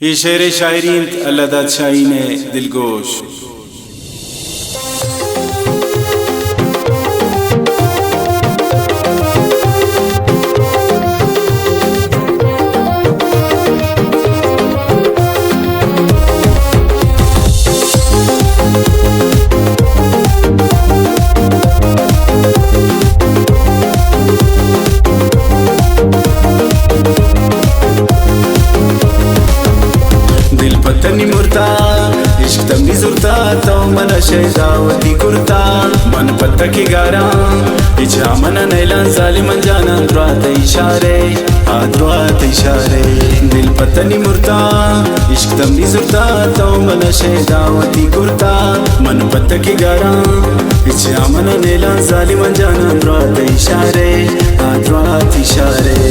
ये शेर शायरी अल्लाह दा शाही ने दिलगोश। पत्तनी मुर्ता इश्क तमनी जुरता तो मना शहदावती कुर्ता मन पत्ता की गारा इच्छा मना नैलान जालिमन जाना द्वात इशारे आद्वात इशारे। दिल पत्तनी मुर्ता इश्क तमनी जुरता तो मना शहदावती कुर्ता मन पत्ता की गारा इच्छा मना नैलान जालिमन जाना द्वात इशारे आद्वात इशारे।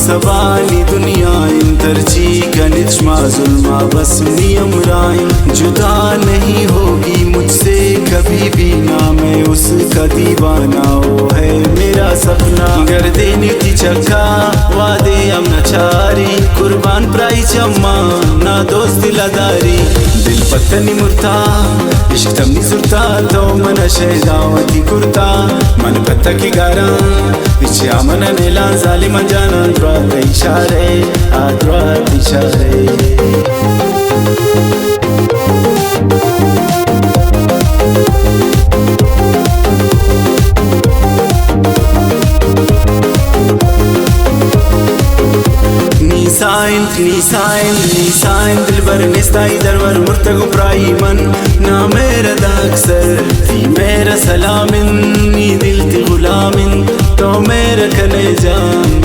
सवाली दुनिया इन तरजी गनिश्मा जुल्मा बस नियम राय जुदा नहीं होगी मुझसे कभी भी ना मैं उसका दीवाना वो है मेरा सपना कर देने की चक्का वादे हम नचारी कुर्बान प्राई चम्मा ना दोस्त दिलादारी। दिल पत्तनी मुर्ता इश्क तमनी जुरता तो मन शहदावती कुर्ता मन पत्ता की गारा पीछे आमना नीला जालिमन जाना द्वात इशारे आद्वात इशारे। नीसाइन दिल बर निस्ताई दरवर मुर्तगु प्राई मन ना मेरा दाक्सर थी मेरा सलामिन नी दिल थी गुलामिन तो मेरा कलेजा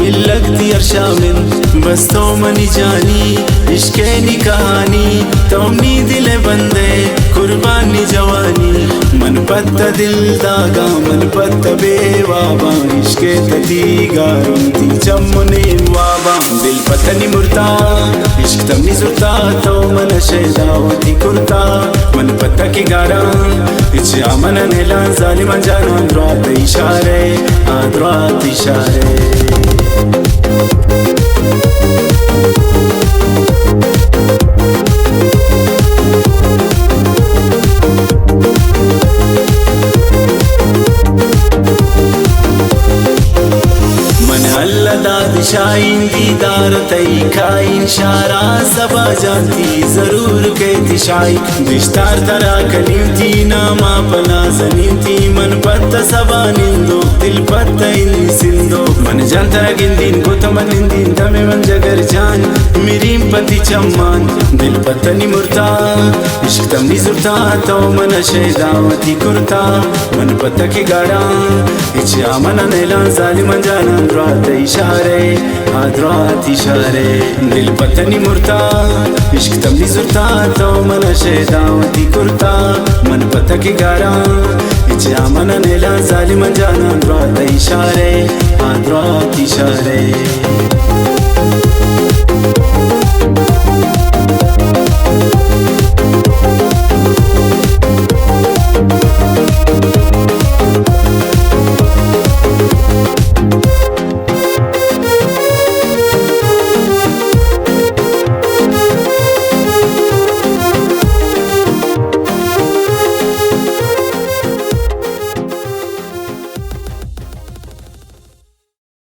मिल लगती अरशामिन बस तो मनी जानी इश्के नी कहानी तो नी दिले बंदे कुर्बानी जवानी मन पत्ता दिल दागा मन पत्ता बेवाबा इश्के तती गारुम थी चम्मने वाबा। दिल पत्तनी मुर्ता इश्क तमनी जुरता तो मन शहदावती कुर्ता मन पत्ता की गारा पीछे आमना नीला जालिमन जाना द्वात इशारे आद्वात इशारे। शाइन दीदार तई खाइन शारा सबा जानती जरूर कहती शाई दिश्तार तरा कलीम थी नामा पना जनीम थी मन पत्ता सबा निंदो दिल पत्ता इन सिंधो मन जानता गिंदीन गोतमन निंदीन तमे मन जगर जान मेरी पति चम्मान। दिल पत्तनी मुर्ता इश्क तमनी जुरता तो मन शहदावती कुर्ता मन पत्ता की गाड़ा इच्छे आमना नीला जालिमन जाना द्वात इशारे आद्वात इशारे। दिल पत्तनी मुर्ता इश्क तमनी जुरता तो मन शहदावती कुर्ता मन पत्ता की गारा इच्छे आमना नीला जालिमन जाना द्वात इशारे आद्वात इशारे।